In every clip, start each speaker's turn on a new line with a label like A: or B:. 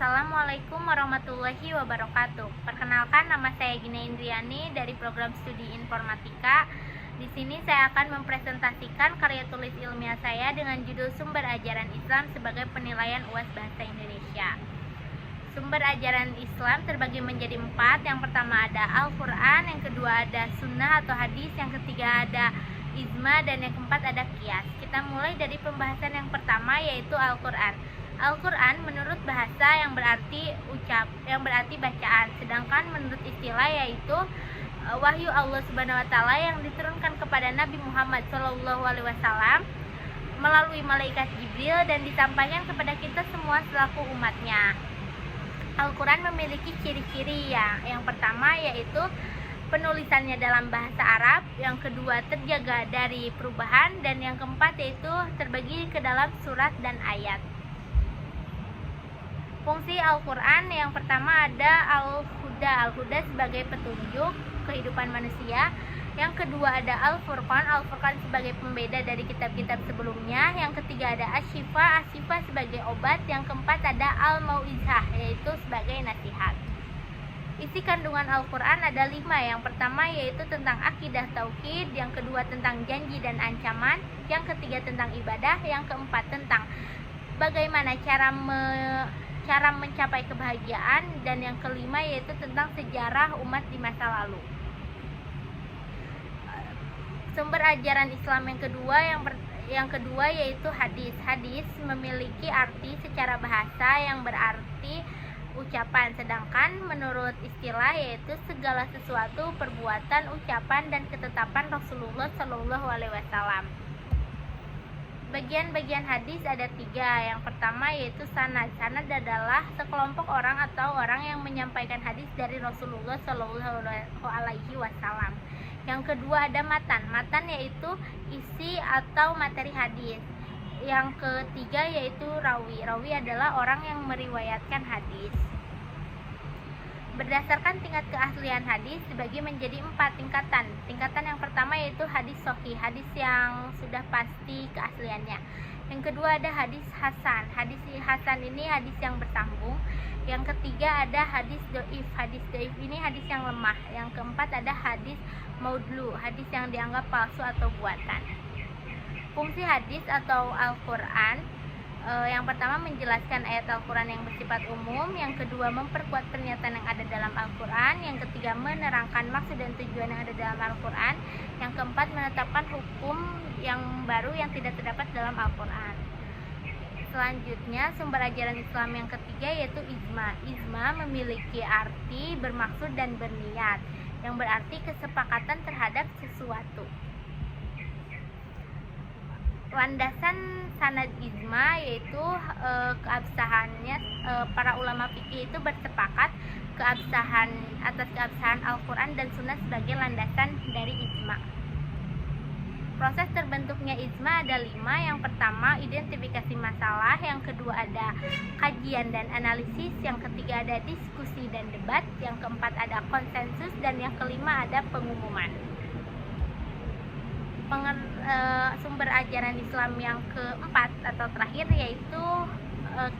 A: Assalamualaikum warahmatullahi wabarakatuh. Perkenalkan, nama saya Gina Indriani dari program studi informatika. Di sini saya akan mempresentasikan karya tulis ilmiah saya dengan judul Sumber Ajaran Islam sebagai Penilaian UAS Bahasa Indonesia. Sumber ajaran Islam terbagi menjadi 4. Yang pertama ada Al-Quran, yang kedua ada Sunnah atau hadis, yang ketiga ada Ijma, dan yang keempat ada Qiyas. Kita mulai dari pembahasan yang pertama, yaitu Al-Quran. Al-Quran menurut bahasa yang berarti bacaan, sedangkan menurut istilah yaitu wahyu Allah Subhanahu wa taala yang diturunkan kepada Nabi Muhammad SAW melalui malaikat Jibril dan disampaikan kepada kita semua selaku umatnya. Al-Quran memiliki ciri-ciri yang pertama yaitu penulisannya dalam bahasa Arab, yang kedua terjaga dari perubahan, dan yang keempat yaitu terbagi ke dalam surat dan ayat. Fungsi Al-Quran yang pertama ada Al-Huda sebagai petunjuk kehidupan manusia. Yang kedua ada Al-Furqan sebagai pembeda dari kitab-kitab sebelumnya. Yang ketiga ada Asy-Syifa sebagai obat. Yang keempat ada Al-Mau'izah, yaitu sebagai nasihat. Isi kandungan Al-Quran ada 5. Yang pertama yaitu tentang akidah tauhid, yang kedua tentang janji dan ancaman, yang ketiga tentang ibadah, yang keempat tentang bagaimana cara mencapai kebahagiaan, dan yang kelima yaitu tentang sejarah umat di masa lalu. Sumber ajaran Islam yang kedua yaitu hadis. Hadis memiliki arti secara bahasa yang berarti ucapan, sedangkan menurut istilah yaitu segala sesuatu, perbuatan, ucapan, dan ketetapan Rasulullah SAW. Bagian-bagian hadis ada 3. Yang pertama yaitu sanad. Sanad adalah sekelompok orang atau orang yang menyampaikan hadis dari Rasulullah SAW. Yang kedua ada matan. Matan yaitu isi atau materi hadis. Yang ketiga yaitu rawi. Rawi adalah orang yang meriwayatkan hadis. Berdasarkan tingkat keaslian hadis dibagi menjadi 4 tingkatan. Tingkatan yang pertama yaitu hadis sahih, hadis yang sudah pasti keasliannya. Yang kedua ada hadis hasan. Hadis hasan ini hadis yang bersambung. Yang ketiga ada hadis dhaif. Hadis dhaif ini hadis yang lemah. Yang keempat ada hadis maudlu, hadis yang dianggap palsu atau buatan. Fungsi hadis atau Al-Quran yang pertama menjelaskan ayat Al-Quran yang bersifat umum, yang kedua memperkuat pernyataan yang ada dalam Al-Quran, yang ketiga menerangkan maksud dan tujuan yang ada dalam Al-Quran, yang keempat menetapkan hukum yang baru yang tidak terdapat dalam Al-Quran. Selanjutnya sumber ajaran Islam yang ketiga yaitu Ijma. Ijma memiliki arti bermaksud dan berniat, yang berarti kesepakatan terhadap sesuatu. Landasan sanad ijma yaitu keabsahannya, para ulama fikih itu bersepakat atas keabsahan Al-Quran dan Sunnah sebagai landasan dari ijma. Proses terbentuknya ijma ada 5. Yang pertama identifikasi masalah, yang kedua ada kajian dan analisis, yang ketiga ada diskusi dan debat, yang keempat ada konsensus, dan yang kelima ada pengumuman. Sumber ajaran Islam yang keempat atau terakhir yaitu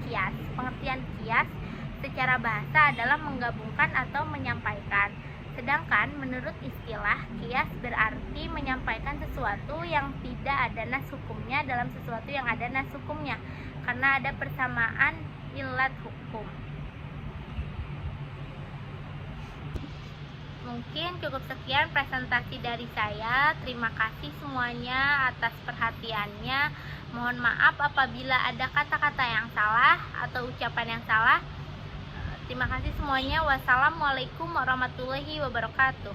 A: Qiyas. Pengertian Qiyas secara bahasa adalah menggabungkan atau menyampaikan. Sedangkan menurut istilah, Qiyas berarti menyampaikan sesuatu yang tidak ada nas hukumnya dalam sesuatu yang ada nas hukumnya, karena ada persamaan ilat hukum. Mungkin cukup sekian presentasi dari saya. Terima kasih semuanya atas perhatiannya. Mohon maaf apabila ada kata-kata yang salah atau ucapan yang salah. Terima kasih semuanya. Wassalamualaikum warahmatullahi wabarakatuh.